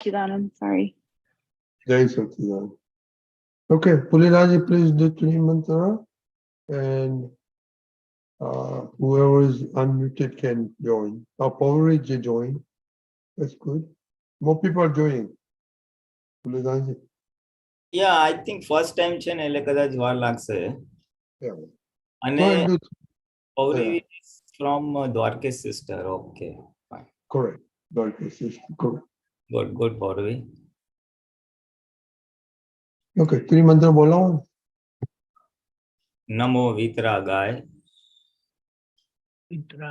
Satchidanand, sorry. Jai Satchidanand. Okay, Pulinanandji, please do Trini Mantra, and whoever is unmuted can join. Powerage join. That's good. More people are joining. Pulinanandji. Yeah, I think first time છે ને એટલે કદાચ વાર લાગશે. Yeah. અને Go and do. Pauri Yeah. is from Dwarkesh sister. Okay, fine. Correct. Dwarkesh sister. Correct. Good, Pauri. Okay, Trini Mantra બોલો. નમો વિતરાગાય.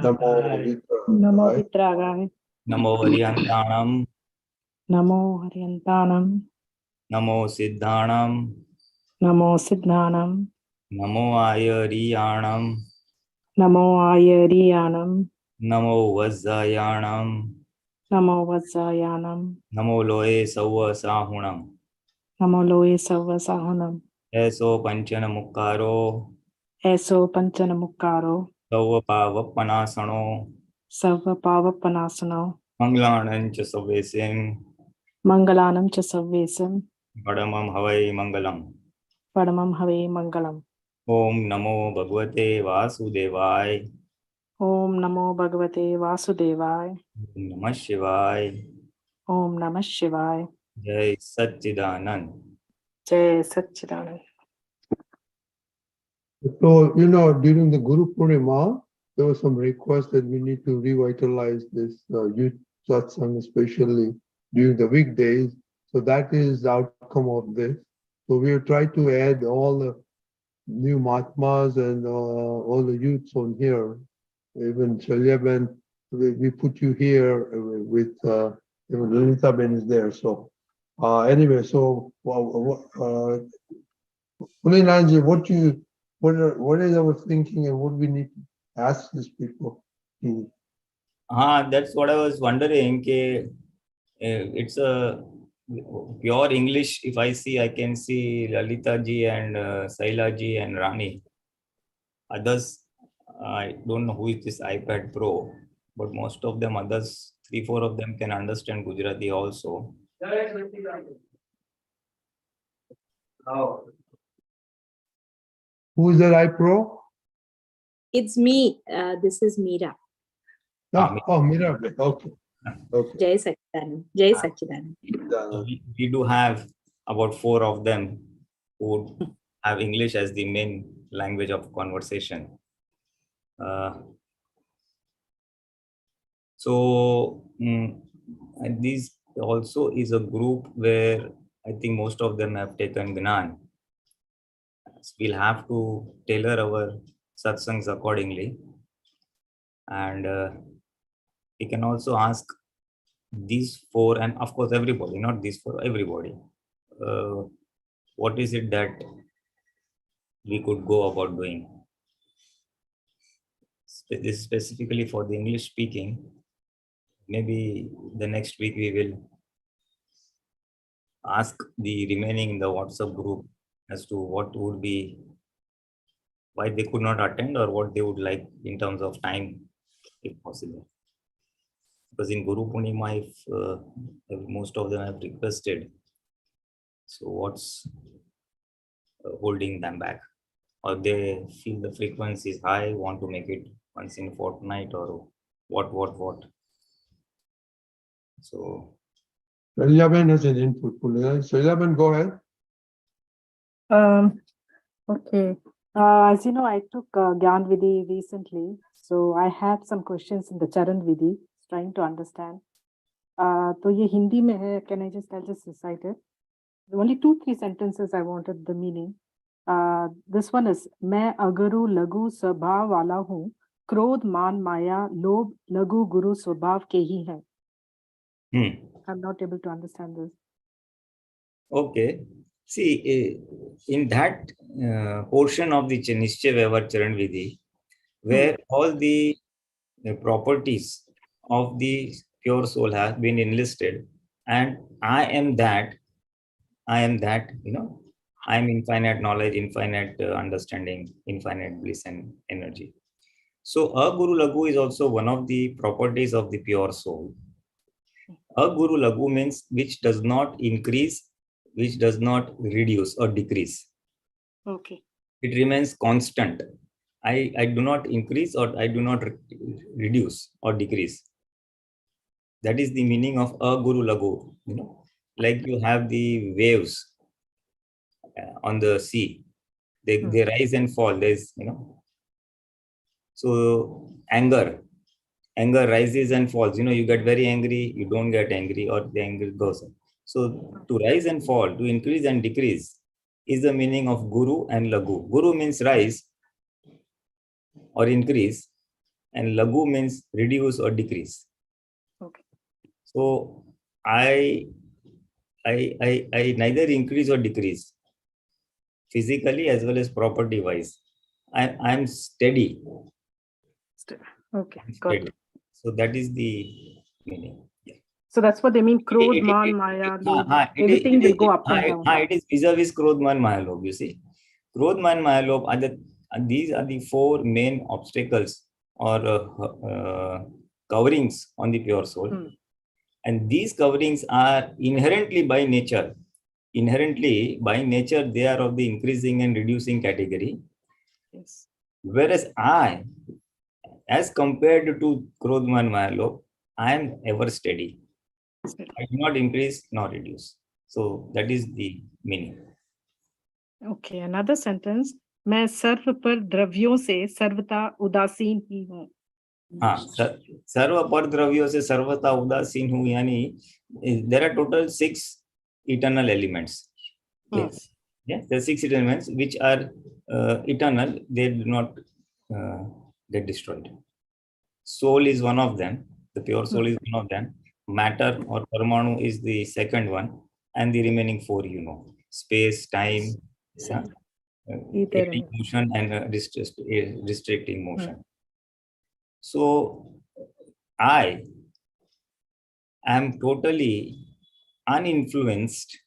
Namo Vitragaya. નમો હરિયંતાણમ. Namo Haryantanam. નમો સિદ્ધાણમ. Namo Siddhanam. નમો આયરિયાણમ. Namo Ayariyanam. નમો વજ્જાયાણમ. Namo Vajjayanam. નમો લોએ સૌ સાહુણમ. Namo Loe Sarva Sahunam. એસો પંચન મુક્કારો. Eso Panchana Mukkaro. સૌ પાવપનાસણો. Sarva Pavapanasano. મંગલાણંચ સવેસિં. Mangalanam cha Savvesam. પરમં હવૈ Mangalam. Paramam Have Mangalam. Om Namo ભગવતે વાસુદેવાય. Om Namo Bhagavate Vasudevaya. નમઃ શિવાય. Om Namah Shivaya. જય સચ્ચિદાનંદ. Jai Satchidanand. So, during the Guru Purnima, there was some request that we need to revitalize this youth satsang, especially during the weekdays. So that is the outcome of this. So we have tried to add all the new Mahatmas and all the youths on here. Even Shalyaben, we put you here with even Lalita Ben is there. So anyway, so Pulinanandji, what is our thinking and what we need to ask these people? That's what I was wondering. It's a pure English. If I see, I can see Lalita ji and Saila ji and Rani. Others, I don't know who is this iPad Pro, but most of them, others, 3-4 of them can understand Gujarati also. Who is that iPro? It's me. This is Meera. Mira. Okay. Jai Satchidanand. Jai Satchidanand. We do have about 4 of them who have English as the main language of conversation. And this also is a group where I think most of them have taken Gnan. So we'll have to tailor our satsangs accordingly. And we can also ask these 4, and of course everybody, not these 4, everybody. What is it that we could go about doing? This is specifically for the English speaking. Maybe the next week we will ask the remaining in the WhatsApp group as to what would be, why they could not attend or what they would like in terms of time, if possible. Because in Guru Purnima, if most of them have requested, so what's holding them back? Or they feel the frequency is high, want to make it once in a fortnight, or what? So Shalyaben has an input. Shalyaben, go ahead. Okay. As you know, I took Gyan Vidhi recently. So I had some questions in the Charan Vidhi, trying to understand. So ye Hindi mein hai, I'll just recite it. Only 2-3 sentences I wanted the meaning. This one is, मैं अगरु लघु स्वभाव वाला हूँ, क्रोध मान माया लोभ लघु गुरु स्वभाव के ही है. I'm not able to understand this. Okay. See, in that portion of the Nishchay Vyavhar Charan Vidhi, where all the properties of the pure soul have been enlisted, and I am that, I am infinite knowledge, infinite understanding, infinite bliss and energy. So, Aguru Laghu is also one of the properties of the pure soul. A guru lagu means which does not increase, which does not reduce or decrease. Okay. It remains constant. I do not increase or I do not reduce or decrease. That is the meaning of a guru lagu. You know, like you have the waves on the sea. They rise and fall. There's, you know, so anger rises and falls. You know, you get very angry, you don't get angry, or the anger goes. So to rise and fall, to increase and decrease is the meaning of guru and lagu. Guru means rise or increase, and lagu means reduce or decrease. Okay. So I neither increase or decrease physically as well as property wise. I'm steady. Okay. Got it. So that is the meaning. Yeah. So that's what they mean. Krodh, Man, Maya, Lobh. Everything will go up and down. It is vis-a-vis Krodh, Man, Maya, Lobh. You see, Krodh, Man, Maya, Lobh these are the four main obstacles or coverings on the pure soul. And these coverings are inherently by nature, they are of the increasing and reducing category. Yes. Whereas I, as compared to Krodh, Man, Maya, Lobh, I am ever steady. I do not increase nor reduce. So that is the meaning. Okay, another sentence. मैं सर्व पर द्रव्यों से सर्वथा उदासीन ही हूँ. हाँ, सर्व पर द्रव्यों से सर्वथा उदासीन हूँ, यानी there are total 6 eternal elements. Yes. Yeah, there are 6 elements which are eternal. They do not get destroyed. Soul is one of them. The pure soul is one of them. Matter or Parmanu is the second one, and the remaining 4, you know, space, time, creating motion, and restricting motion. So I am totally uninfluenced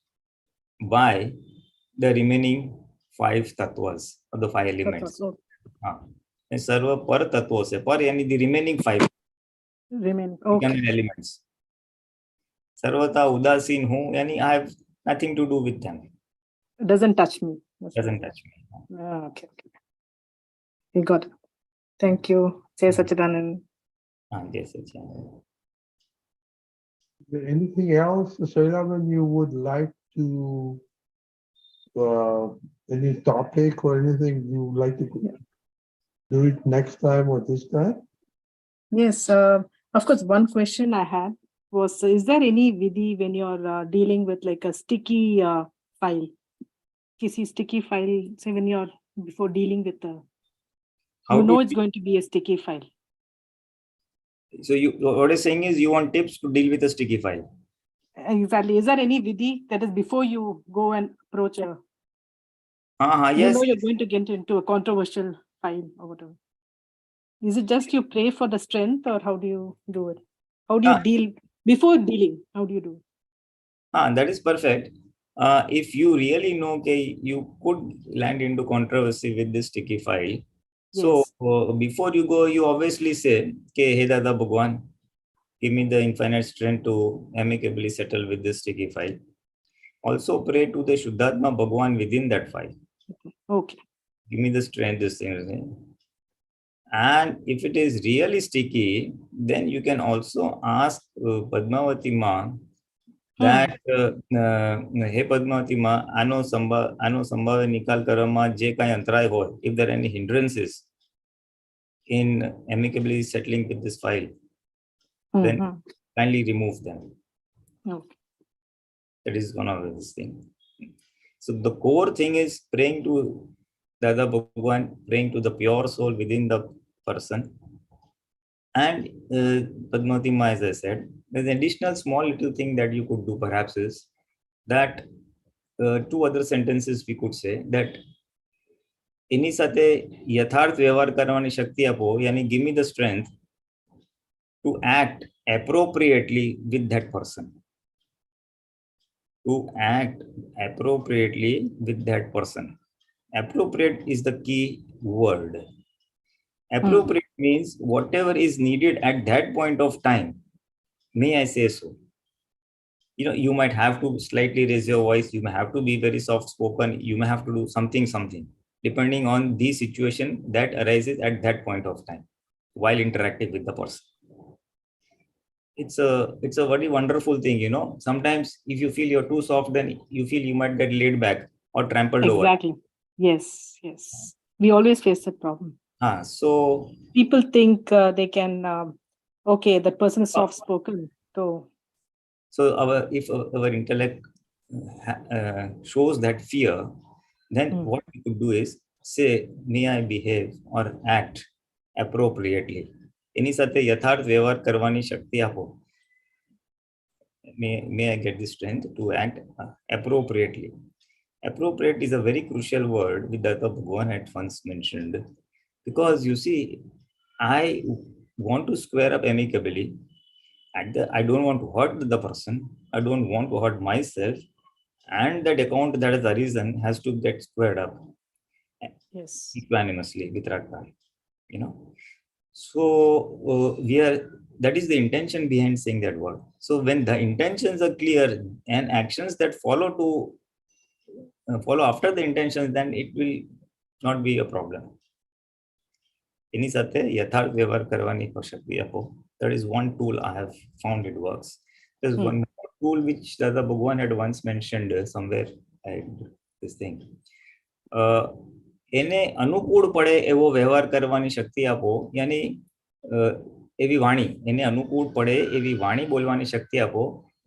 by the remaining 5 tattvas or the 5 elements. Sarva par tattva se par yani the remaining 5 elements. Sarvata udasin hu yani I have nothing to do with them. It doesn't touch me. Doesn't touch me. Okay. We got it. Thank you. Jai Satchidanand. Is there anything else, Sailaman, you would like to, any topic or anything you would like to do it next time or this time? Yes, of course, one question I had was, is there any vidhi when you're dealing with like a sticky file? Kisi sticky file, say when you're before dealing with the, it's going to be a sticky file. So what you're saying is you want tips to deal with a sticky file. Exactly. Is there any vidhi that is before you go and approach a, yes, you're going to get into a controversial file or whatever? Is it just you pray for the strength, or how do you do it? How do you deal before dealing? How do you do it? That is perfect. If you really know okay, you could land into controversy with this sticky file. So before you go, you obviously say, okay, hey Dada Bhagwan, give me the infinite strength to amicably settle with this sticky file. Also pray to the Shuddhatma Bhagwan within that file. Okay. Give me the strength, this thing. And if it is really sticky, then you can also ask Padmavati Ma that hey Padmavati Ma, ano sambhave nikal karama je kai antray hoy. If there are any hindrances in amicably settling with this file, then kindly remove them. Okay. That is one of those things. So the core thing is praying to Dada Bhagwan, praying to the pure soul within the person. And Padmavati Ma, as I said, there's an additional small little thing that you could do perhaps is that 2 other sentences we could say that એની સાથે યથાર્થ વ્યવહાર કરવાની શક્તિ આપો, yani give me the strength to act appropriately with that person. To act appropriately with that person. Appropriate is the key word. Appropriate means whatever is needed at that point of time. May I say so? You might have to slightly raise your voice, you may have to be very soft spoken, you may have to do something, depending on the situation that arises at that point of time while interacting with the person. It's a very wonderful thing, Sometimes if you feel you're too soft, then you feel you might get laid back or trampled over. Exactly. Yes, yes. We always face that problem. So people think they can, okay, that person is soft spoken. So if our intellect shows that fear, then what we could do is say, may I behave or act appropriately. એની સાથે યથાર્થ વ્યવહાર કરવાની શક્તિ આપો. May I get the strength to act appropriately. Appropriate is a very crucial word which Dada Bhagwan had once mentioned, because you see, I want to square up amicably. I don't want to hurt the person. I don't want to hurt myself, and that account that has arisen has to get squared up. Yes. Equanimously with Ragda, So that is the intention behind saying that word. So when the intentions are clear and actions that follow after the intentions, then it will not be a problem. એની સાથે યથાર્થ વ્યવહાર કરવાની શક્તિ આપો. That is one tool I have found it works. There's one tool which Dada Bhagwan had once mentioned somewhere. This thing. એને અનુકૂળ પડે એવો વ્યવહાર કરવાની શક્તિ આપો, યાની એવી વાણી, એને અનુકૂળ પડે એવી વાણી બોલવાની શક્તિ આપો.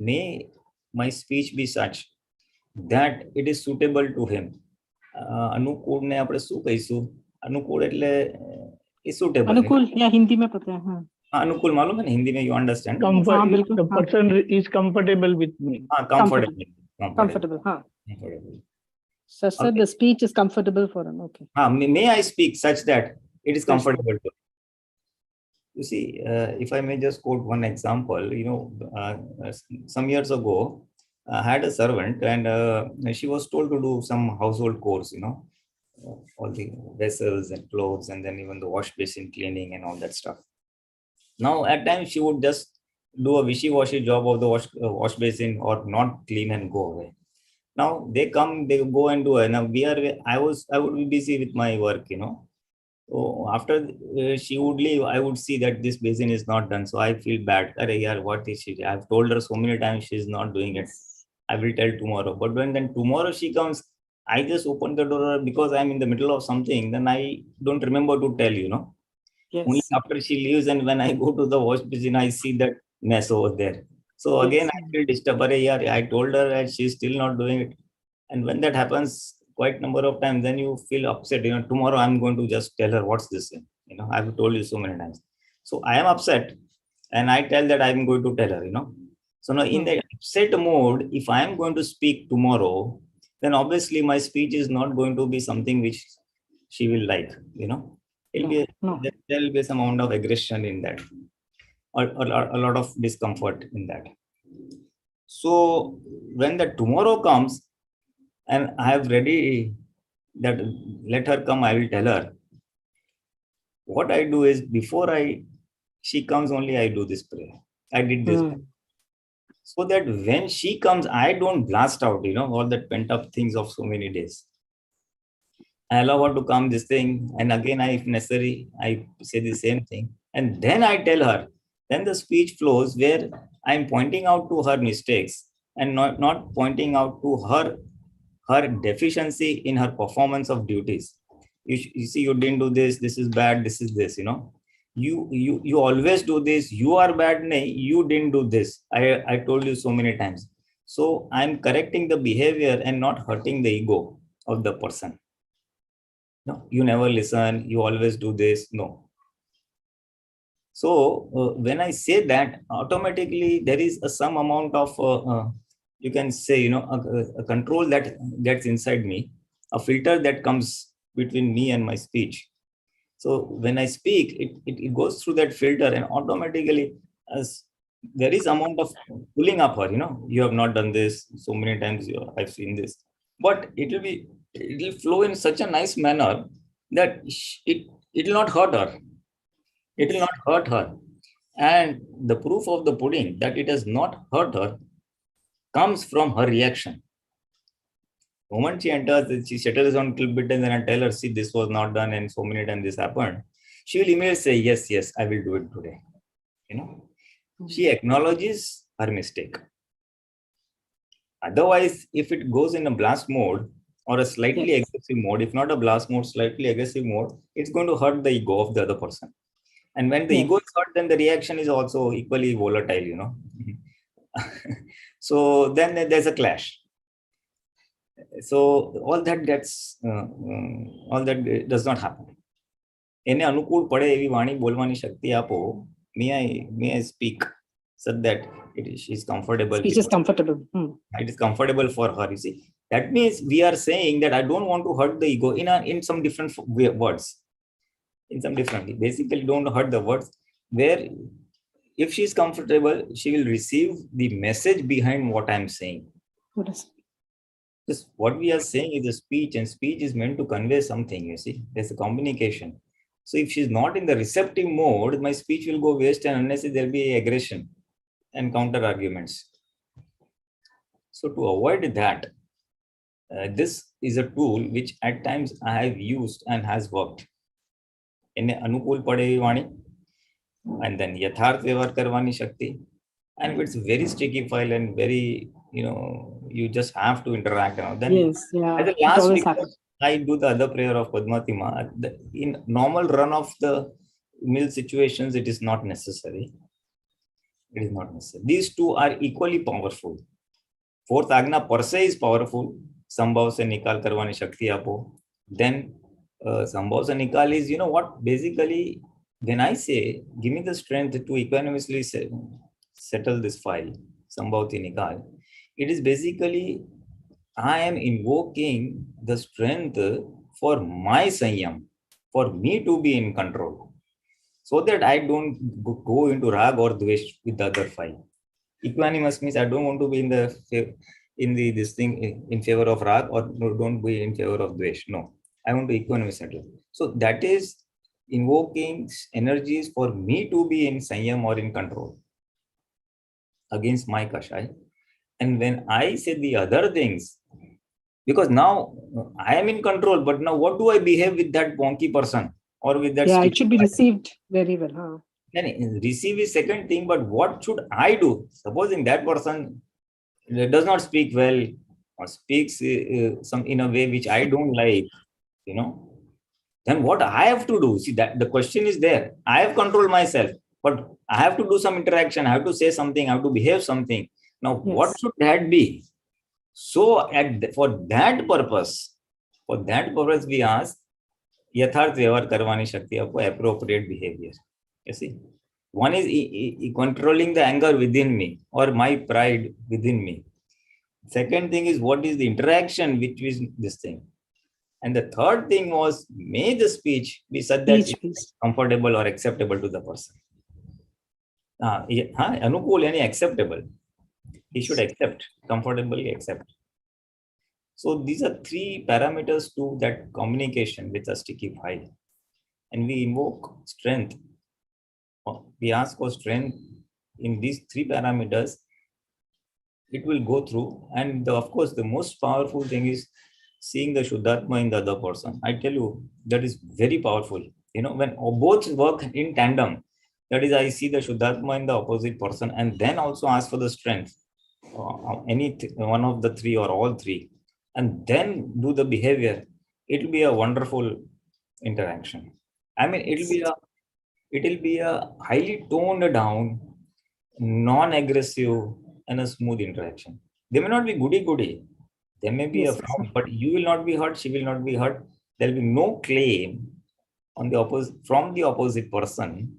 May my speech be such that it is suitable to him. અનુકૂળને આપણે શું કહીશું? અનુકૂળ એટલે suitable. अनुकूल या हिंदी में पता है. अनुकूल मालूम है ना, हिंदी में you understand. The person is comfortable with me. Comfortable. So sir, the speech is comfortable for him. Okay. May I speak such that it is comfortable to him. You see, if I may just quote one example, some years ago, I had a servant, and she was told to do some household chores, all the vessels and clothes, and then even the wash basin cleaning and all that stuff. Now, at times, she would just do a wishy-washy job of the wash basin or not clean and go away. Now, they come, they go and do it. Now, I would be busy with my work, So after she would leave, I would see that this basin is not done. So I feel bad. What is she? I've told her so many times she's not doing it. I will tell tomorrow. But when then tomorrow she comes, I just open the door because I'm in the middle of something. Then I don't remember to tell, Yes. Only after she leaves, and when I go to the wash basin, I see that mess over there. So again, I feel disturbed. I told her and she's still not doing it. And when that happens quite number of times, then you feel upset. Tomorrow I'm going to just tell her what's this thing. I've told you so many times. So I am upset, and I tell that I'm going to tell her. So now in the upset mode, if I am going to speak tomorrow, then obviously my speech is not going to be something which she will like. There will be some amount of aggression in that, or a lot of discomfort in that. So when the tomorrow comes, and I have ready that let her come, I will tell her. What I do is, before she comes only, I do this prayer. I did this prayer. So that when she comes, I don't blast out, all that pent up things of so many days. I allow her to come this thing, and again, if necessary, I say the same thing. And then I tell her, then the speech flows where I'm pointing out to her mistakes and not pointing out to her deficiency in her performance of duties. You see, you didn't do this, this is bad, this is this, you always do this, you are bad, you didn't do this. I told you so many times. So I'm correcting the behavior and not hurting the ego of the person. No, you never listen, you always do this. No. So when I say that, automatically there is some amount of you can say, a control that gets inside me, a filter that comes between me and my speech. So when I speak, it goes through that filter, and automatically, as there is amount of pulling up her, you have not done this so many times, I've seen this, but it will flow in such a nice manner that it will not hurt her. It will not hurt her. And the proof of the pudding that it has not hurt her comes from her reaction. The moment she enters, she settles on a little bit and then I tell her, see, this was not done and so many times this happened. She will immediately say, yes, yes, I will do it today. She acknowledges her mistake. Otherwise, if it goes in a blast mode or a slightly aggressive mode, if not a blast mode, slightly aggressive mode, it's going to hurt the ego of the other person. And when the ego is hurt, then the reaction is also equally volatile, So then there's a clash. So all that does not happen. એને અનુકૂળ પડે એવી વાણી બોલવાની શક્તિ આપો. May I speak so that she is comfortable. Speech is comfortable. It is comfortable for her. You see, that means we are saying that I don't want to hurt the ego in some different words. In some different, basically, don't hurt the words. Where if she is comfortable, she will receive the message behind what I am saying. What is it? Just what we are saying is a speech, and speech is meant to convey something. You see, there's a communication. So if she's not in the receptive mode, my speech will go waste, and unless there'll be aggression and counter arguments. So to avoid that, this is a tool which at times I have used and has worked. એને અનુકૂળ પડે એવી વાણી, and then યથાર્થ વ્યવહાર કરવાની શક્તિ. And it's very sticky file and very, you just have to interact. Then at the last week, I do the other prayer of Padmatima. In normal run of the mill situations, it is not necessary. It is not necessary. These two are equally powerful. Fourth Agna per se is powerful. Sambhav se nikal karwani shakti apo. Then Sambhav se nikal is, what? Basically, when I say, give me the strength to equanimously settle this file, Sambhav ti nikal, it is basically I am invoking the strength for my sanyam, for me to be in control, so that I don't go into rag or dvesh with the other file. Equanimous means I don't want to be this thing in favor of rag, or don't be in favor of dvesh. No, I want to equanimous settle. So that is invoking energies for me to be in sanyam or in control against my kashai. And when I say the other things, because now I am in control, but now what do I behave with that wonky person or with that? Yeah, it should be received very well. Then receive is second thing, but what should I do? Supposing that person does not speak well or speaks some in a way which I don't like, then what I have to do? See, that the question is there. I have controlled myself, but I have to do some interaction. I have to say something. I have to behave something. Now, what should that be? So, for that purpose, we ask, yatharth vyavhar karwani shakti apo, appropriate behavior. You see, one is controlling the anger within me or my pride within me. Second thing is, what is the interaction between this thing? And the third thing was, may the speech be such that it's comfortable or acceptable to the person. Anukul and acceptable. He should accept, comfortably accept. So these are three parameters to that communication with a sticky file. And we invoke strength. We ask for strength in these three parameters. It will go through. And of course, the most powerful thing is seeing the Shuddhatma in the other person. I tell you, that is very powerful. When both work in tandem, that is, I see the Shuddhatma in the opposite person and then also ask for the strength. One of the three or all three, and then do the behavior. It will be a wonderful interaction. I mean, it will be a highly toned down, non-aggressive and a smooth interaction. They may not be goody. There may be a frown, but you will not be hurt. She will not be hurt. There will be no claim from the opposite person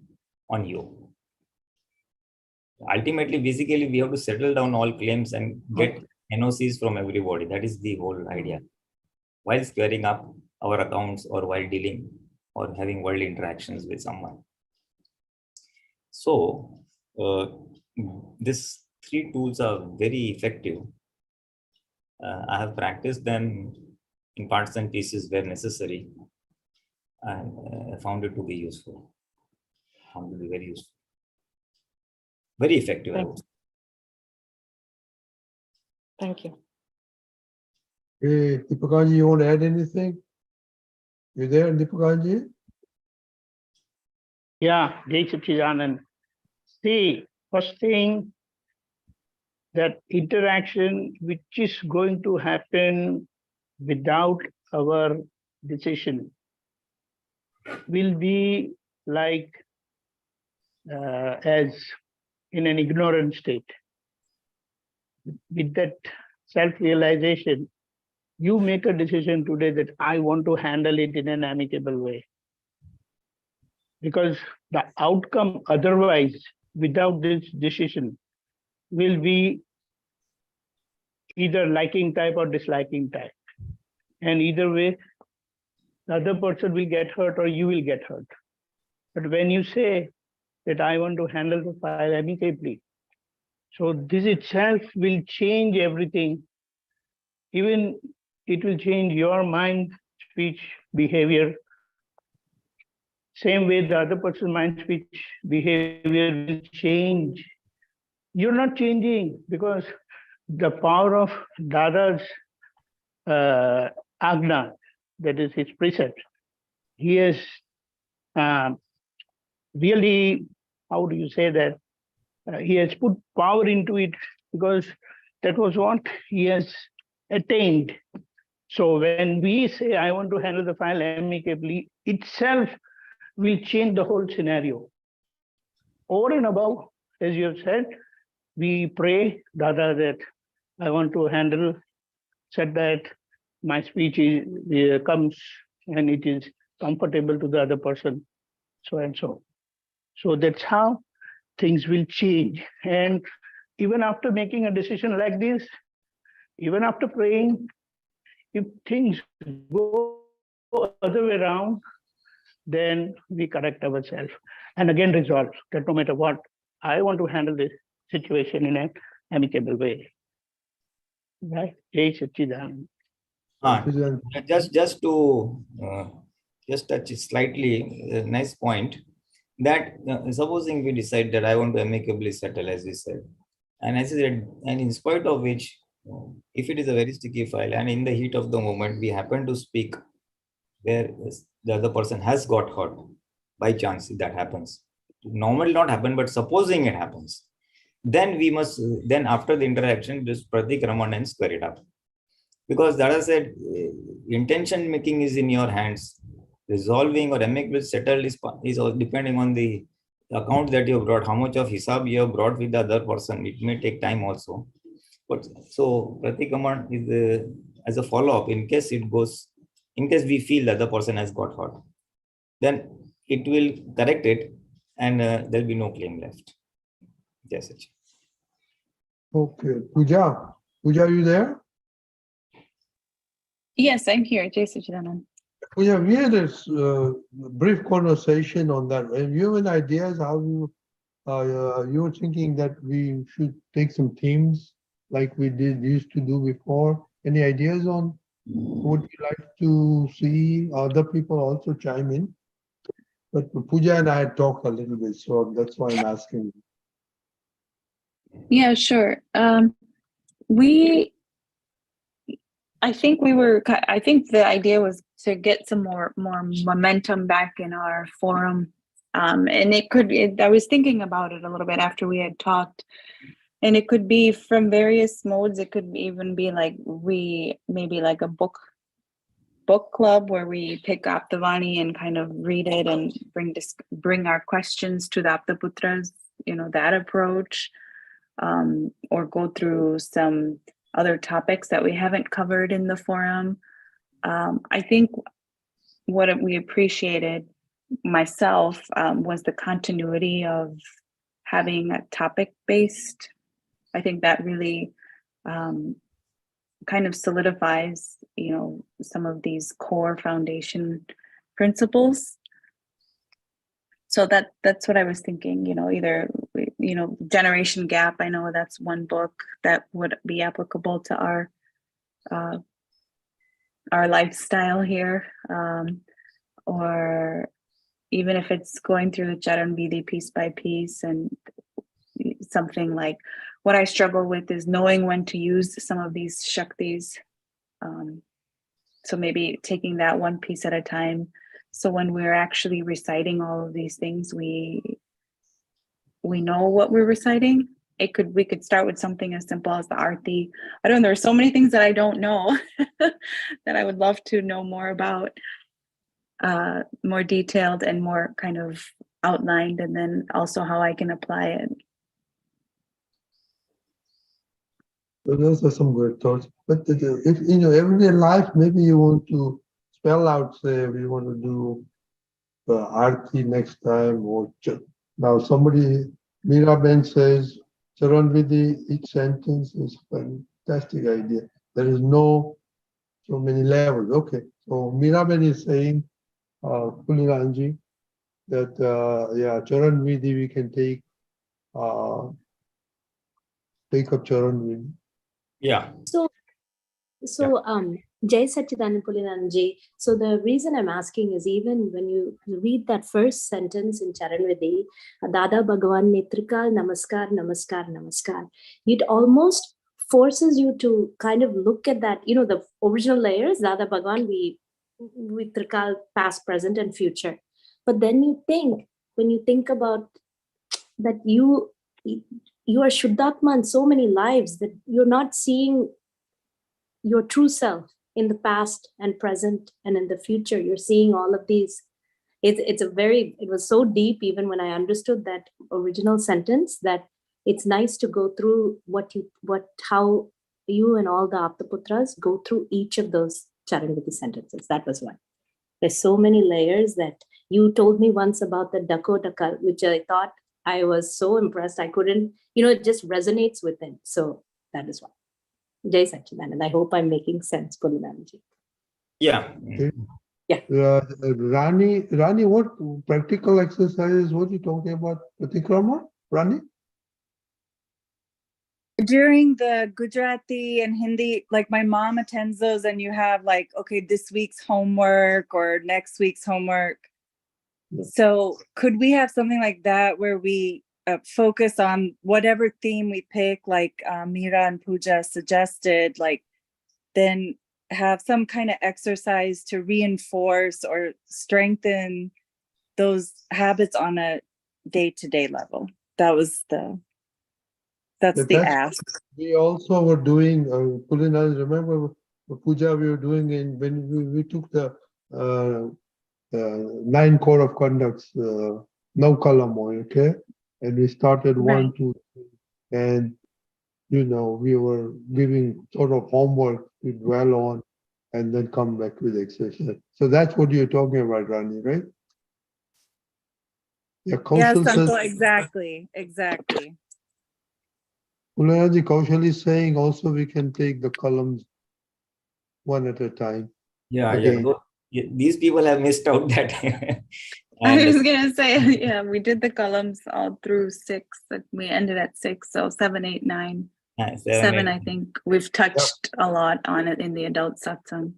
on you. Ultimately, basically, we have to settle down all claims and get NOCs from everybody. That is the whole idea. While squaring up our accounts or while dealing or having world interactions with someone. So, these three tools are very effective. I have practiced them in parts and pieces where necessary, and found it to be useful. Found it to be very useful. Very effective. Thank you. Hey, Deepakanji, you want to add anything? You there, Deepakanji? Yeah, Jai Satchidanand. See, first thing, that interaction which is going to happen without our decision will be like as in an ignorant state. With that self-realization, you make a decision today that I want to handle it in an amicable way. Because the outcome otherwise, without this decision, will be either liking type or disliking type. And either way, the other person will get hurt or you will get hurt. But when you say that I want to handle the file amicably, so this itself will change everything. Even it will change your mind, speech, behavior. Same way the other person's mind, speech, behavior will change. You're not changing because the power of Dada's Agna, that is his precept, he has really, how do you say that? He has put power into it because that was what he has attained. So when we say, I want to handle the file amicably, itself will change the whole scenario. Over and above, as you have said, we pray, Dada, that I want to handle, said that my speech comes and it is comfortable to the other person, so and so. So that's how things will change. And even after making a decision like this, even after praying, if things go other way around, then we correct ourselves and again resolve that no matter what, I want to handle this situation in an amicable way. Right? Jai Satchidanand. Just to just touch slightly, nice point that supposing we decide that I want to amicably settle, as we said, and as I said, and in spite of which, if it is a very sticky file and in the heat of the moment we happen to speak where the other person has got hurt by chance, if that happens, normally not happen, but supposing it happens, then we must, then after the interaction, just pratikramana and square it up. Because Dada said, intention making is in your hands. Resolving or amicable settled is depending on the account that you have brought, how much of hisab you have brought with the other person. It may take time also. But so pratikraman is as a follow-up in case it goes, in case we feel that the person has got hurt, then it will correct it and there'll be no claim left. Yes, Sachin. Okay, Pooja, are you there? Yes, I'm here, Jai Satchidanand. Pooja, we had a brief conversation on that. And you have any ideas how you were thinking that we should take some themes like we used to do before? Any ideas on what you like to see? Other people also chime in. But Pooja and I had talked a little bit, so that's why I'm asking. Yeah, sure. I think the idea was to get some more momentum back in our forum. And I was thinking about it a little bit after we had talked, and it could be from various modes. It could even be like maybe like a book club where we pick Aptavani and kind of read it and bring our questions to the Aptaputras, that approach, or go through some other topics that we haven't covered in the forum. I think what we appreciated myself was the continuity of having a topic-based. I think that really kind of solidifies, some of these core foundation principles. So that's what I was thinking, either, Generation Gap. I know that's one book that would be applicable to our lifestyle here. Or even if it's going through the Charan Vidhi piece by piece and something like what I struggle with is knowing when to use some of these Shaktis. So maybe taking that one piece at a time. So when we're actually reciting all of these things, we know what we're reciting. We could start with something as simple as the Aarti. I don't know, there's so many things that I don't know that I would love to know more about, more detailed and more kind of outlined, and then also how I can apply it. So those are some good thoughts. But if in your everyday life, maybe you want to spell out, say, if you want to do Aarti next time, or now somebody, Miraben says, Charan Vidhi, each sentence is a fantastic idea. There is no so many levels. Okay, so Miraben is saying, Pulinanandji, that yeah, Charan Vidhi we can take up Charan Vidhi. Yeah. So, Jai Satchidanand Pulinanandji. So the reason I'm asking is, even when you read that first sentence in Charan Vidhi, Dada Bhagwan Netrikal Namaskar, Namaskar, Namaskar, it almost forces you to kind of look at that, the original layers, Dada Bhagwan, we Trikal, past, present, and future. But then when you think about that you are Shuddhatma in so many lives, that you're not seeing your true self in the past and present and in the future. You're seeing all of these. It was so deep, even when I understood that original sentence, that it's nice to go through how you and all the Aptaputras go through each of those Charan Vidhi sentences. That was one. There's so many layers that you told me once about the Dakota, which I thought, I was so impressed. I couldn't, it just resonates with it. So that is one. Jai Satchidanand. I hope I'm making sense, Pulinanandji. Yeah. Yeah. Rani, what practical exercises, what are you talking about? Patikrama? Rani? During the Gujarati and Hindi, like my mom attends those, and you have like, okay, this week's homework or next week's homework. So could we have something like that where we focus on whatever theme we pick, like Mira and Pooja suggested, like then have some kind of exercise to reinforce or strengthen those habits on a day-to-day level? That's the ask. We also were doing, Pulinanandji, remember Puja we were doing when we took the 9 code of conducts, Naukalamoy, okay? And we started Right. 1, 2, 3, and we were giving sort of homework to dwell on and then come back with exercise. So that's what you're talking about, Rani, right? Yeah, Kaushal Yes, says, Uncle, exactly. Pulinanandji, Kaushal is saying also we can take the columns one at a time. Yeah. Again. These people have missed out that. I was gonna say, yeah, we did the columns all through 6. We ended at 6, so 7, 8, 9, 7. I think we've touched a lot on it in the adult satsang.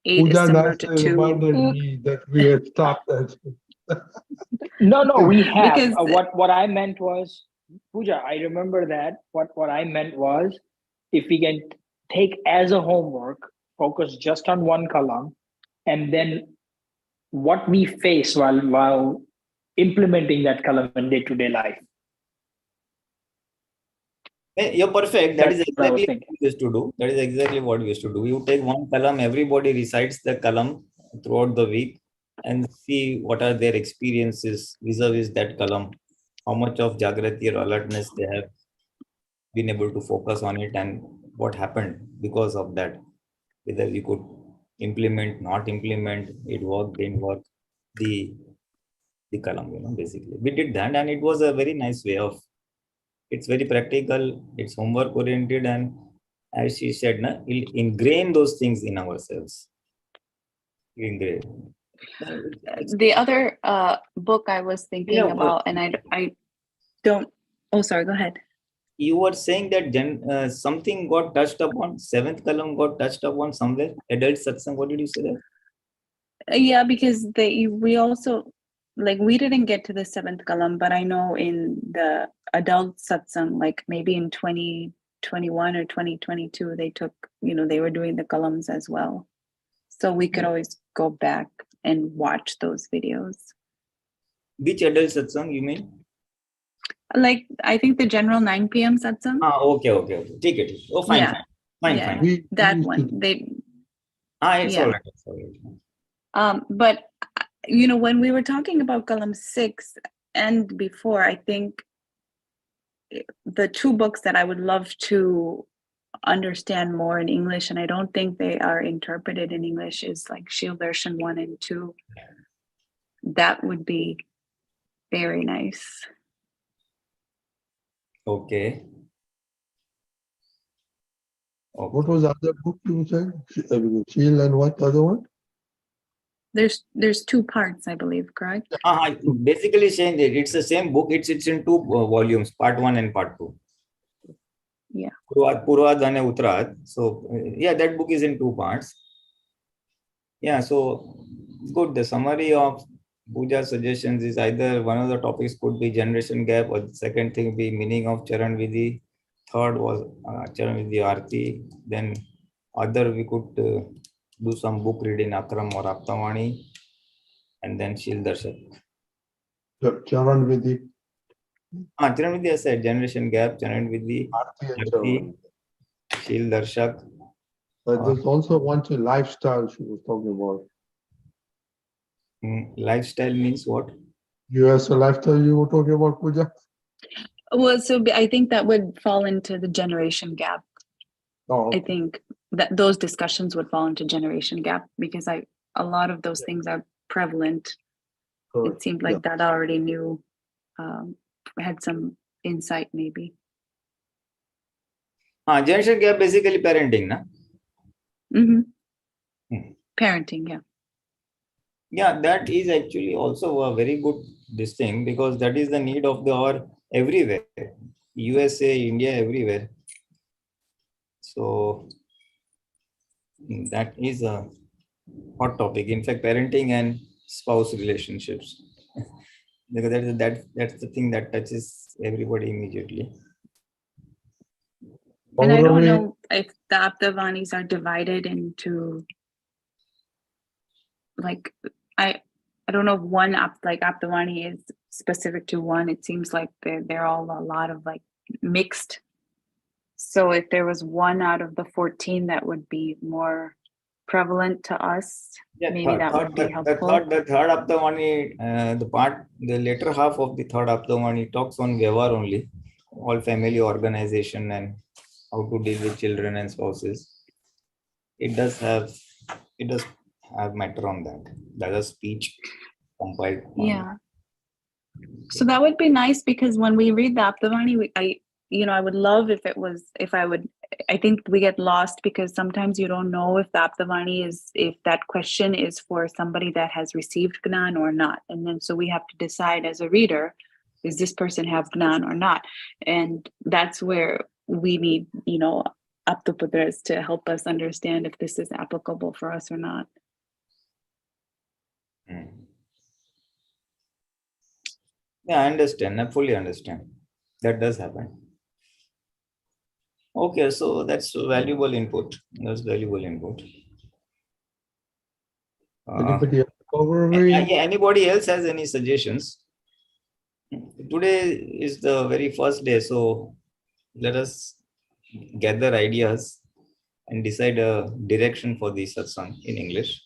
8 is similar to 2. Reminded me that we had stopped that. No, we have. Because What I meant was, Pooja, I remember that. What I meant was, if we can take as a homework, focus just on one column, and then what we face while implementing that column in day-to-day life. You're perfect. That is That's what I was exactly thinking. what we used to do. That is exactly what we used to do. You take one column, everybody recites the column throughout the week and see what are their experiences vis-a-vis that column, how much of Jagrati or alertness they have been able to focus on it, and what happened because of that. Whether we could implement, not implement, it worked, didn't work, the column, basically. We did that, and it was a very nice way of, it's very practical, it's homework oriented, and as she said, we'll ingrain those things in ourselves. Ingrain. the other book I was thinking about, and I don't. Oh, sorry. Go ahead. You were saying that something got touched upon, 7th column got touched upon somewhere, adult satsang. What did you say there? Yeah, because we also like we didn't get to the 7th kalam, but I know in the adult satsang, like maybe in 2021 or 2022, they took, they were doing the kalams as well. So we could always go back and watch those videos. Which adult satsang you mean? Like, I think the general 9 p.m. satsang. Okay. Take it. Oh, fine, Yeah. fine. Yeah. Fine. That used one. to- It's Yeah. all right. It's all right. But when we were talking about Kalam 6 and before, I think the two books that I would love to understand more in English, and I don't think they are interpreted in English, is like Shil Darshan 1 and 2. That would be very nice. Okay. What was the other book you said? Sheil and what other one? There's 2 parts, I believe, correct? Basically saying that it's the same book. It's in 2 volumes, part 1 and part 2. Yeah. Purvad and Uttarad. So yeah, that book is in 2 parts. Yeah, so good. The summary of Puja suggestions is either one of the topics could be generation gap, or the second thing be meaning of Charan Vidhi. Third was Charan Vidhi Arti. Then other we could do some book reading, Akram or Aptavani, and then Shil Darshak. Charan Vidhi. Charan Vidhi I said, generation gap, Charan Vidhi, Arti and Arti, Charan. Shil Darshak. There's also one to lifestyle she was talking about. Lifestyle means what? US lifestyle you were talking about, Puja? Well, so I think that would fall into the generation gap. Oh, I think that those discussions would fall into generation gap because a lot of those things are prevalent. correct. It seemed like Dada already knew, had some insight maybe. Generation gap basically parenting, na? Parenting, yeah. Yeah, that is actually also a very good this thing, because that is the need of our everywhere, USA, India, everywhere. So that is a hot topic. In fact, parenting and spouse relationships, because that's the thing that touches everybody immediately. And I don't know if the Aptavanis are divided into like I don't know if one Aptavani is specific to one. It seems like they're all a lot of like mixed. So if there was one out of the 14 that would be more prevalent to us, maybe that would be helpful. The third Aptavani, the later half of the third Aptavani talks on Vyavhar only, all family organization and how to deal with children and spouses. It does have matter on that. That is speech compiled. Yeah. So that would be nice, because when we read the Aptavani, I would love I think we get lost because sometimes you don't know if the Aptavani if that question is for somebody that has received Gnan or not. And then so we have to decide as a reader, does this person have Gnan or not? And that's where we need, Aptaputras to help us understand if this is applicable for us or not. Yeah, I understand. I fully understand. That does happen. Okay, so that's valuable input. Anybody else has any suggestions? Today is the very first day, so let us gather ideas and decide a direction for the satsang in English,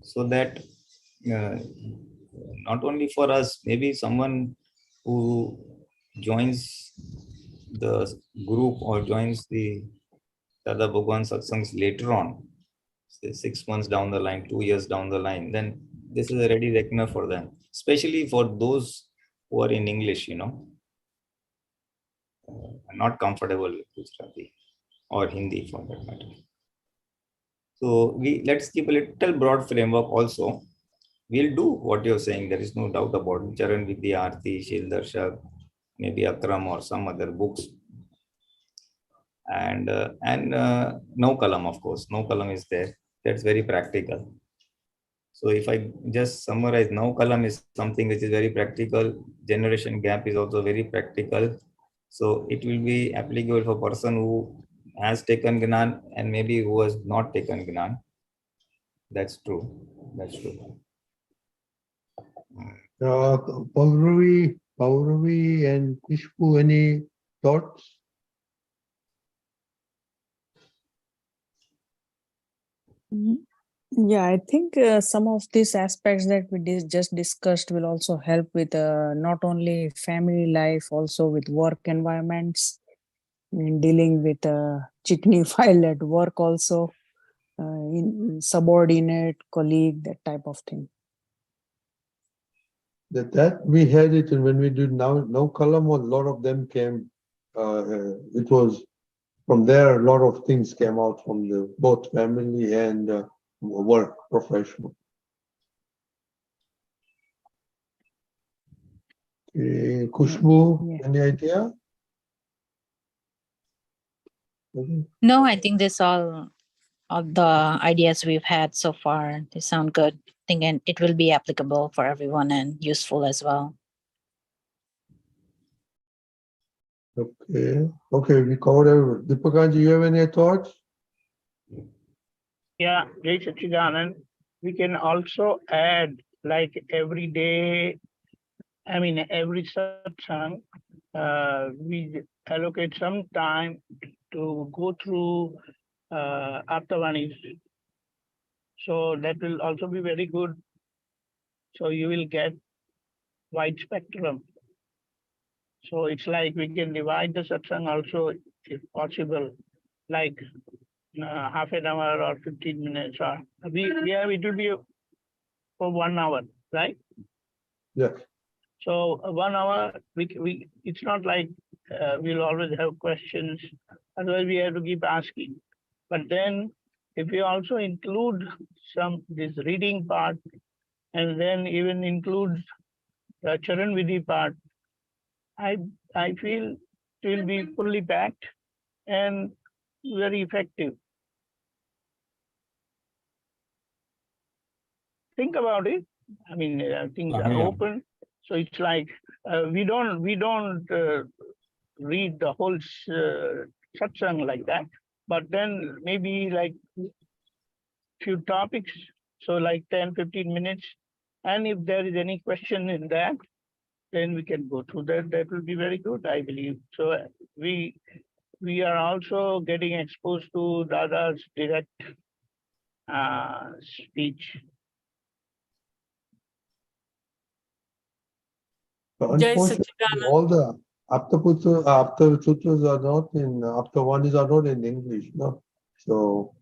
so that not only for us, maybe someone who joins the group or joins the Dada Bhagwan Satsangs later on, say 6 months down the line, 2 years down the line, then this is a ready reckoner for them, especially for those who are in English, not comfortable with Gujarati or Hindi for that matter. So let's keep a little broad framework also. We'll do what you're saying. There is no doubt about it. Charan Vidhi, Arti, Shil Darshak, maybe Akram or some other books. And no kalam, of course. No kalam is there. That's very practical. So if I just summarize, now kalam is something which is very practical. Generation gap is also very practical. So it will be applicable for person who has taken Gnan and maybe who has not taken Gnan. That's true. That's true. Pauravi and Khushbu, any thoughts? Yeah, I think some of these aspects that we just discussed will also help with not only family life, also with work environments, in dealing with chickney file at work also, in subordinate, colleague, that type of thing. That we had it, and when we did now kalam, a lot of them came. It was from there, a lot of things came out from the both family and work professional. Khushbu, Yeah. any idea? Okay. No, I think this all of the ideas we've had so far, they sound good. I think and it will be applicable for everyone and useful as well. Okay, we covered everything. Deepakanji, you have any thoughts? Yeah, Jai Sachidanand. We can also add like every day, I mean, every satsang, we allocate some time to go through Aptavanis. So that will also be very good. So you will get wide spectrum. So it's like we can divide the satsang also, if possible, like half an hour or 15 minutes, or it will be for 1 hour, right? Yes. So 1 hour, we it's not like we'll always have questions, otherwise we have to keep asking. But then if we also include this reading part, and then even include the Charan Vidhi part, I feel it will be fully packed and very effective. Think about it. I mean, things are open. So it's like we don't read the whole satsang like that, but then maybe like few topics, so like 10-15 minutes, and if there is any question in that, then we can go through that. That will be very good, I believe. So we are also getting exposed to Dada's direct speech. Unfortunately, all the Aptaputras are not in Aptavanis are not in English, no. So,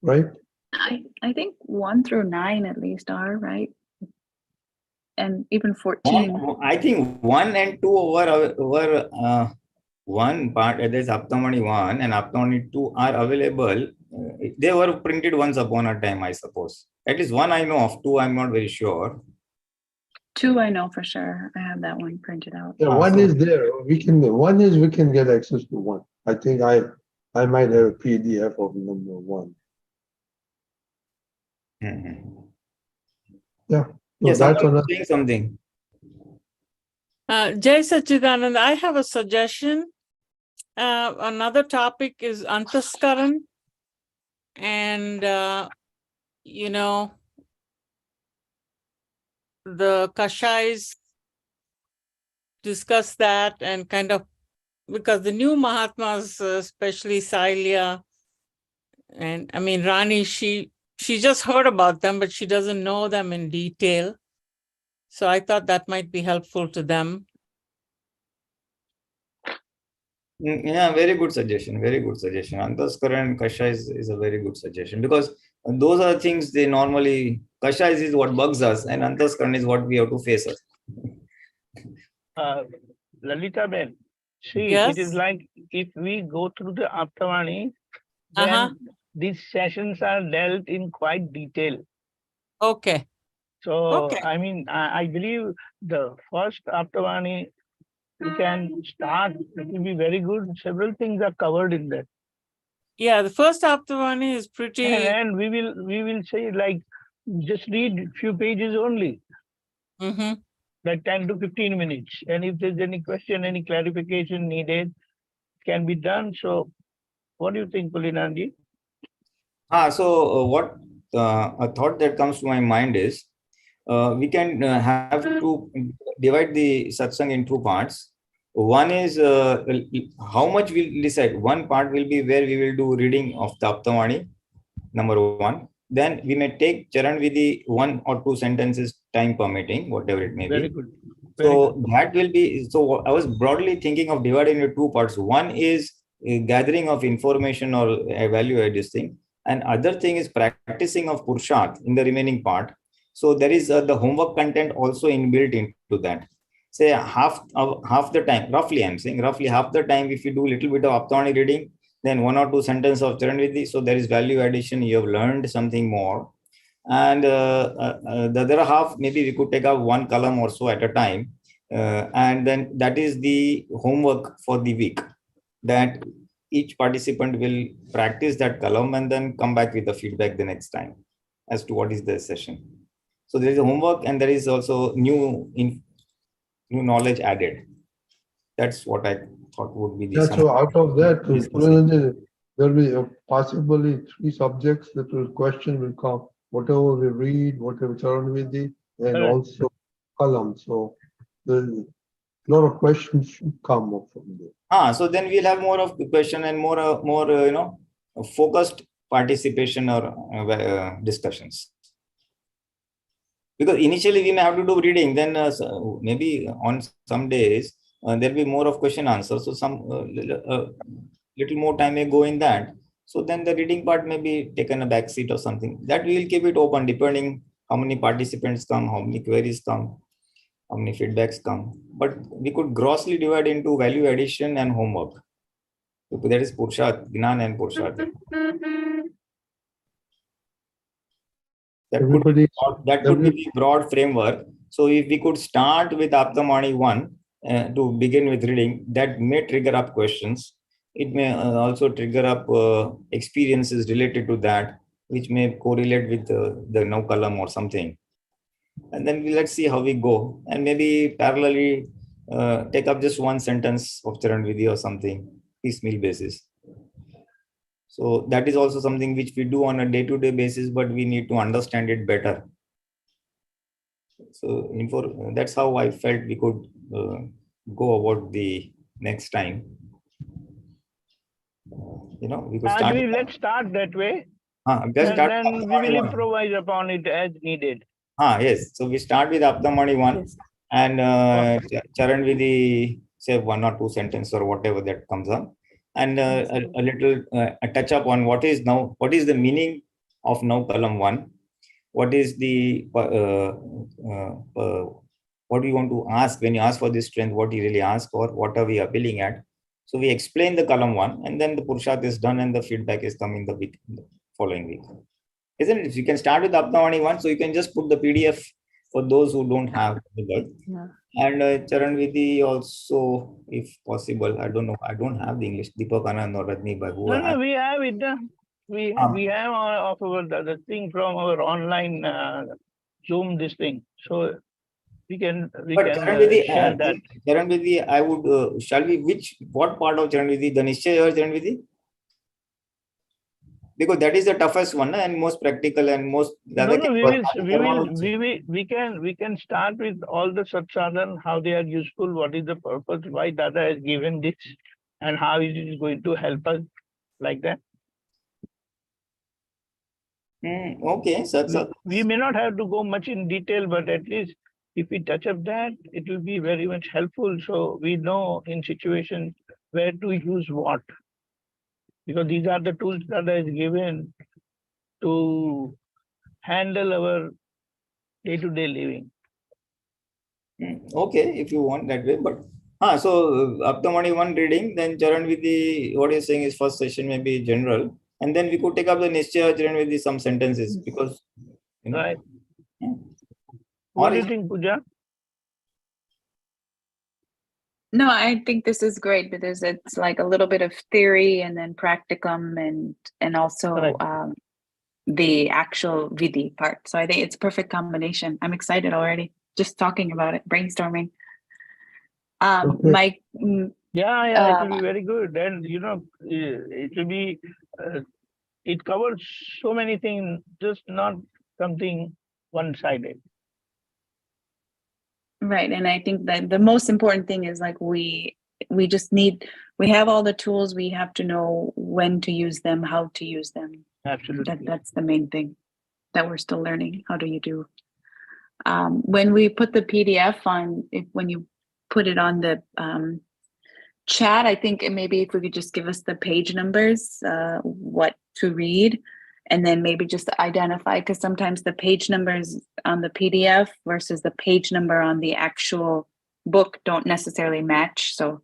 right? I think 1 through 9 at least are, right? And even 14. I think 1 and 2 were one part, there's Aptamani 1 and Aptamani 2 are available. They were printed once upon a time, I suppose. At least 1 I know of, 2 I'm not very sure. 2 I know for sure. I have that one printed out. Yeah, one is there. We can get access to one. I think I might have a PDF of number 1. Mm-hmm. Yeah. So yes, that's someone saying something. Jai Sachidanand, I have a suggestion. Another topic is Antaskaran. And, you know, the Kashais discuss that and kind of, because the new Mahatmas, especially Sailia, and I mean, Rani, she just heard about them, but she doesn't know them in detail. So I thought that might be helpful to them. Yeah, very good suggestion. Very good suggestion. Antaskara and Kasha is a very good suggestion, because those are things they normally, Kasha is what bugs us and Antaskara is what we have to face us. Lalita Ben, see, Yes? it is like if we go through the Aptavani, then these sessions are dealt in quite detail. Okay. So, Okay. I mean, I believe the first Aptavani, we can start, it will be very good. Several things are covered in that. Yeah, the first Aptavani is pretty. And we will say like just read a few pages only, Mm-hmm. like 10 to 15 minutes. And if there's any question, any clarification needed, it can be done. So what do you think, Pulinanandji? What a thought that comes to my mind is we can have to divide the satsang in two parts. One is how much we'll decide. One part will be where we will do reading of the Aptamani, number one. Then we may take Charan Vidhi 1 or 2 sentences, time permitting, whatever it may Very be. good. Very So good. that will be, so I was broadly thinking of dividing into two parts. One is gathering of information or evaluate this thing. And other thing is practicing of Purshat in the remaining part. So there is the homework content also inbuilt into that. Say half the time, roughly I'm saying, roughly half the time, if you do a little bit of Aptamani reading, then 1 or 2 sentences of Charan Vidhi. So there is value addition. You have learned something more. And the other half, maybe we could take out 1 column or so at a time. And then that is the homework for the week, that each participant will practice that column and then come back with the feedback the next time as to what is the session. So there is a homework and there is also new knowledge added. That's what I thought would be the Yeah, so out of that, Pulinanandji, there will be possibly 3 subjects that question will come. Whatever we read, whatever Charan Vidhi, and Correct. also column. So there's a lot of questions should come up from there. So then we'll have more of the question and more focused participation or discussions. Because initially we may have to do reading, then maybe on some days there'll be more of question answer. So some little more time may go in that. So then the reading part may be taken a back seat or something. That we will keep it open depending how many participants come, how many queries come, how many feedbacks come. But we could grossly divide into value addition and homework. So that is Purshat, Gnan and Purshat. That could be the broad framework. So if we could start with Aptamani 1 to begin with reading, that may trigger up questions. It may also trigger up experiences related to that, which may correlate with the no column or something. And then let's see how we go. And maybe parallelly take up just 1 sentence of Charan Vidhi or something, piecemeal basis. So that is also something which we do on a day-to-day basis, but we need to understand it better. So that's how I felt we could go about the next time. We could start. Let's start that way. Just start then we will improvise upon it as needed. Yes. So we start with Aptamani 1 yes. And Charan Vidhi, say 1 or 2 sentences or whatever that comes up. And a little touch up on what is the meaning of now column 1, what is the what do you want to ask when you ask for this strength, what you really ask for, what are we appealing at. So we explain the column 1 and then the Purshat is done and the feedback is coming the following week, isn't it? You can start with Aptamani 1, so you can just put the PDF for those who don't have the and Charan Vidhi also, if possible. I don't know. I don't have the English. Deepakanandji or Rajni Babu. No, we have it. We have of the thing from our online Zoom this thing. So we can share that. Charan Vidhi, I would. Shall we? What part of Charan Vidhi? The Nishchay or Charan Vidhi? Because that is the toughest one and most practical and most. We can start with all the Satsangs, how they are useful, what is the purpose, why Dada has given this, and how it is going to help us, like that. Okay, we may not have to go much in detail, but at least if we touch up that, it will be very much helpful. So we know in situations where to use what. Because these are the tools that is given to handle our day-to-day living. Okay, if you want that way, but so Aptamani 1 reading, then Charan Vidhi, what you're saying is first session may be general, and then we could take up the Nishchaya Charan Vidhi some sentences because right. What do you think, Pooja? No, I think this is great because it's like a little bit of theory and then practicum and also the actual Vidhi part. So I think it's a perfect combination. I'm excited already, just talking about it, brainstorming. Okay. Yeah, it will be very good. And, it will be, it covers so many things, just not something one-sided. Right. And I think that the most important thing is like we have all the tools, we have to know when to use them, how to use them. Absolutely. That's the main thing that we're still learning. How do you do? When we put the PDF on, when you put it on the chat, I think maybe if we could just give us the page numbers, what to read, and then maybe just identify, because sometimes the page numbers on the PDF versus the page number on the actual book don't necessarily match. So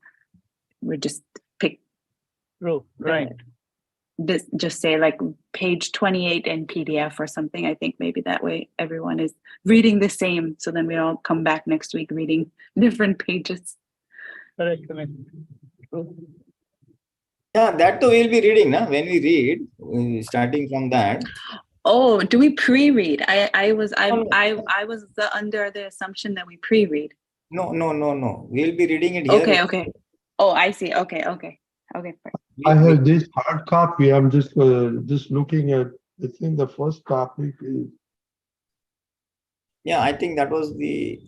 we just pick, Right. just say like page 28 in PDF or something. I think maybe that way everyone is reading the same. So then we all come back next week reading different pages. Correct. Yeah, that too we'll be reading, na? When we read, starting from that. Oh, do we pre-read? I was under the assumption that we pre-read. No. We'll be reading it here. Okay. Oh, I see. Okay. I have this hard copy. I'm just looking at. I think the first copy is. Yeah, I think that was the.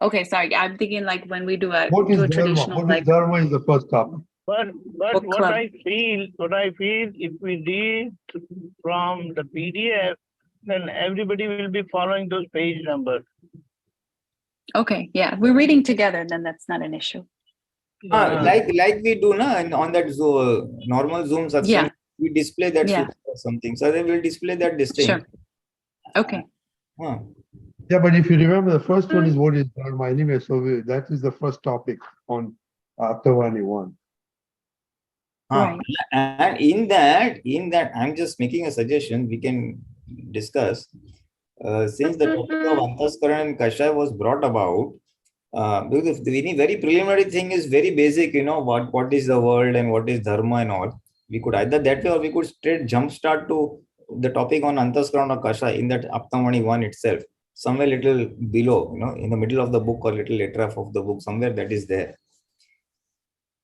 Okay, sorry. I'm thinking like when we do a What is Dharma? traditional What is Dharma is the first copy. But book what club. I feel, if we read from the PDF, then everybody will be following those page numbers. Okay, yeah, we're reading together, then that's not an issue. Like we do on that normal Zoom satsang, Yeah. we display that Yeah. sutra or something. So they will display that distinct. Sure. Okay. Yeah, but if you remember, the first one is what is Dharma anyway. So that is the first topic on Aptavani 1. Right. And in that, I'm just making a suggestion we can discuss. Since the topic of Antaskaran and Kashaya was brought about, because the very preliminary thing is very basic, what is the world and what is Dharma and all. We could either that way or we could straight jump start to the topic on Antaskaran or Kashaya in that Aptavani 1 itself. Somewhere little below, in the middle of the book or little later of the book, somewhere that is there.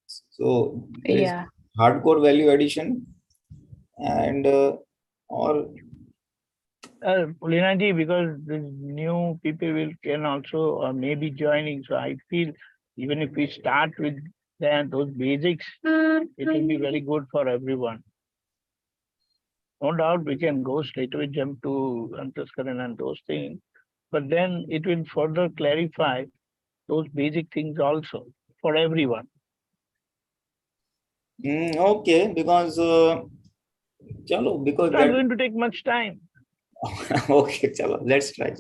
So there is hardcore value addition and Pulinanandji, because the new people can also maybe joining. So I feel even if we start with those basics, it will be very good for everyone. No doubt we can go straight away, jump to Antaskaran and those things, but then it will further clarify those basic things also for everyone. Okay, because it's not going to take much time. Okay, chalo, let's try.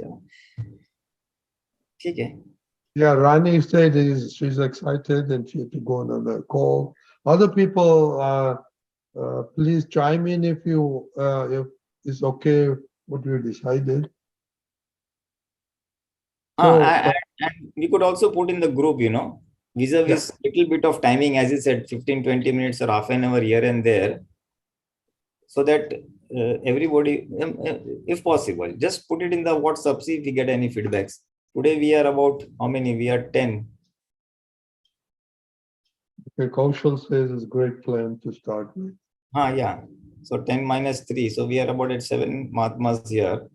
Okay. Yeah, Rani said she's excited and she had to go on another call. Other people, please chime in if it's okay what you decided. And we could also put in the group, vis-a-vis little bit of timing, as you said, 15-20 minutes or half an hour here and there, so that everybody, if possible, just put it in the WhatsApp, see if we get any feedbacks. Today we are about, how many? We are 10. Okay, Kaushal says it's a great plan to start with. Yeah. So 10 minus 3. So we are about at 7 Mahatmas here.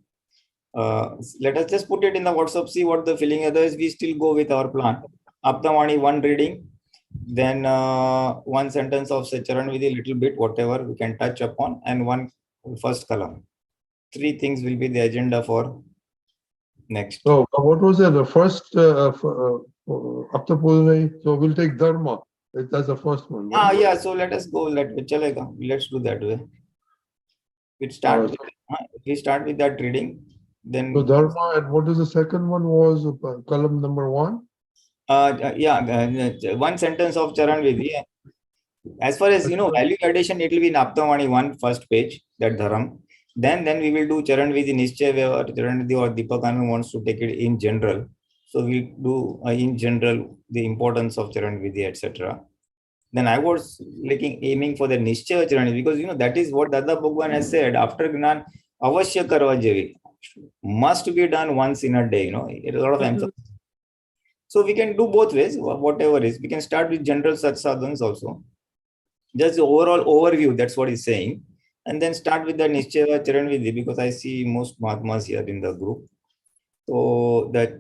Let us just put it in the WhatsApp, see what the feeling. Otherwise, we still go with our plan. Aptavani 1 reading, then 1 sentence of Charan with a little bit, whatever we can touch upon, and 1 first column. 3 things will be the agenda for next. So what was it? The first Aptaputras. So we'll take Dharma. That's the first one. Right? Yeah. So let us go. Let's do that way. We start with that reading. Then so Dharma, and what is the second one? Was column number 1? 1 sentence of Charan Vidhi. As far as value addition, it will be in Aptavani 1 first page, that Dharam. Then we will do Charan Vidhi Nischay or Charan Vidhi, or Deepakanandji wants to take it in general. So we'll do in general the importance of Charan Vidhi, etc. then I was aiming for the Nishchaya Charani, because that is what Dada Bhagwan has said. After Gnan, avashya karva javi, must be done once in a day. It is a lot of emphasis. So we can do both ways, whatever is. We can start with general Satsangs also. Just the overall overview, that's what he's saying. And then start with the Nishchaya Charani Vidhi, because I see most Mahatmas here in the group. So that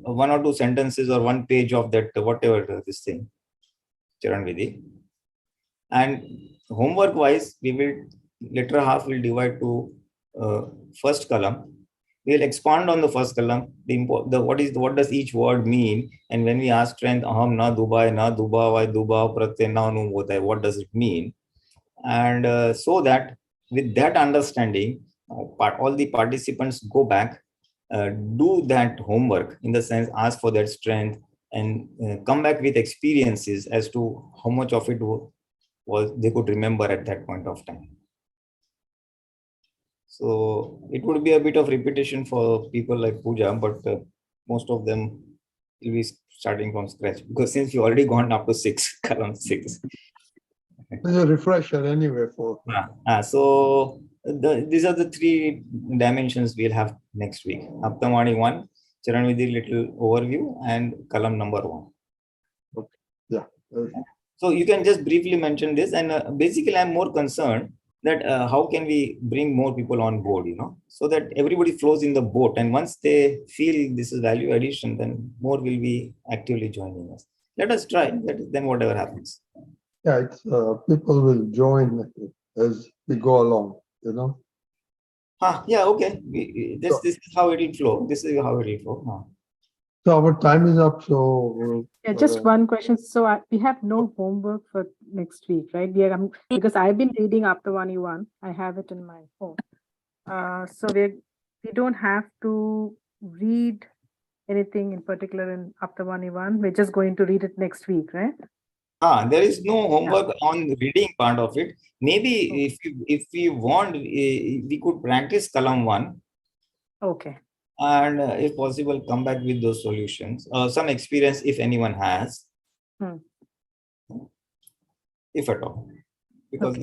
one or two sentences or one page of that, whatever this thing, Charan Vidhi. And homework wise, we will, later half will divide to first column. We will expand on the first column, what does each word mean, and when we ask strength, aham na dubai, why duba, pratyay na nu hota hai, what does it mean? And so that with that understanding, all the participants go back, do that homework, in the sense ask for that strength, and come back with experiences as to how much of it was they could remember at that point of time. So it would be a bit of repetition for people like Pooja, but most of them will be starting from scratch, because since you already gone up to 6, column 6. It's a refresher anyway for. So these are the 3 dimensions we'll have next week. Aptamani 1, Charan Vidhi little overview, and column number 1. Okay. Yeah. So you can just briefly mention this, and basically I'm more concerned that how can we bring more people on board, so that everybody flows in the boat, and once they feel this is value addition, then more will be actively joining us. Let us try, then whatever happens. Yeah, it's people will join as we go along, Yeah, okay. This is how it will flow. This is how it will flow. So our time is up. So yeah, just one question. So we have no homework for next week, right? Because I've been reading Aptavani 1. I have it in my phone. So we don't have to read anything in particular in Aptavani 1. We're just going to read it next week, right? There is no homework on the reading part of it. Maybe if we want, we could practice column 1. Okay. And if possible, come back with those solutions. Some experience if anyone has. If at all. Because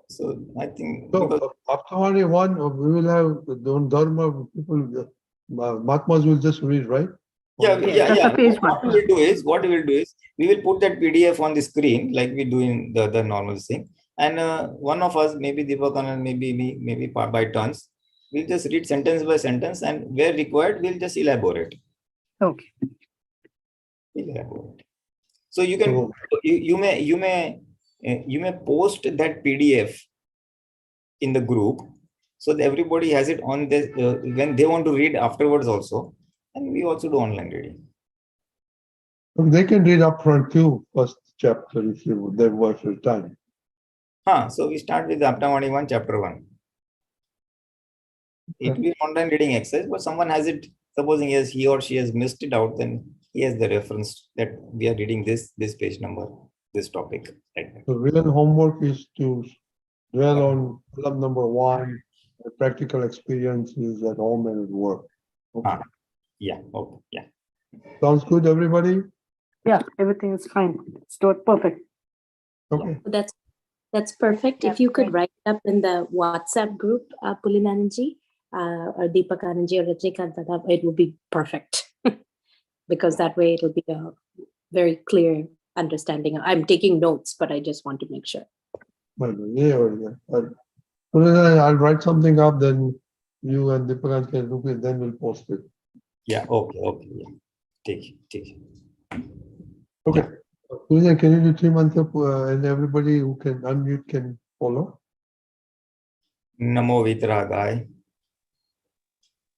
so I think. So after only 1, we will have the Dharma people, Mahatmas will just read, right? Yeah. What we will do is we will put that PDF on the screen like we do in the normal thing. And one of us, maybe Deepakanandji, maybe me, maybe by turns, we'll just read sentence by sentence, and where required, we'll just elaborate. Okay. Elaborate. So you can, you may post that PDF in the group, so that everybody has it on this when they want to read afterwards also, and we also do online reading. They can read up front too, first chapter if they watch your time. So we start with Aptamani 1, chapter 1. It will be online reading exercise, but someone has it, supposing he or she has missed it out, then he has the reference that we are reading this page number, this topic. The real homework is to dwell on column number 1, the practical experiences at home and at work. Okay. Yeah. Okay. Yeah. Sounds good, everybody? Yeah, everything is fine. It's perfect. Okay. That's perfect. If you could write it up in the WhatsApp group, Pulinanandji, or Deepakanandji or Rajnikant, it would be perfect. Because that way it'll be a very clear understanding. I'm taking notes, but I just want to make sure. I'll write something up, then you and Deepakanandji can look it, then we'll post it. Yeah, okay. Yeah. Take it. Okay. Yeah. Can you do 3 months up, and everybody who can unmute can follow? Namo Vitragaya.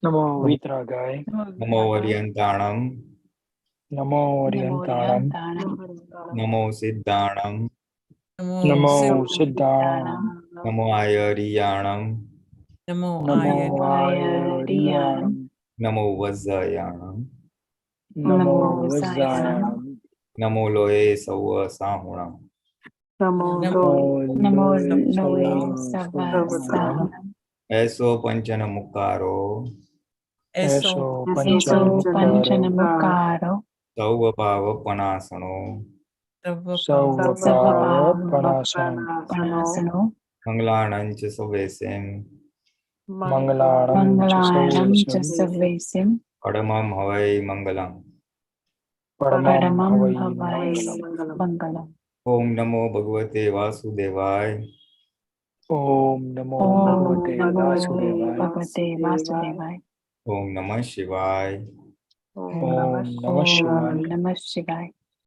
Namo Vitragaya. Namo Varyantanam. Namo Varyantanam. Namo Siddhanam. Namo Siddhanam. Namo Ayariyanam. Namo Ayariyanam. Namo Vajjayanam. Namo Vajjayanam. Namo Loe Sawa Sahunam. Namo Loe Savanam. Eso Panchana Mukaro. Eso Panchana Mukaro. Sauva Bhava Panasano. Sarvapaya Panasano Manglanam cha Savesem Mangalanam Mangalanam Chasavesim Chasavesim Padamam Havai Mangalam. Paramam Paramam Havai Havai Mangalam. Mangalam. Om Namo Bhagavate Vasudevaya. Om Namo Om Bhagavate Namo Vasudevaya. Bhagavate Vasudevaya. Om Namah Shivaya. Om Namah Om Shivaya. Namah Shivaya.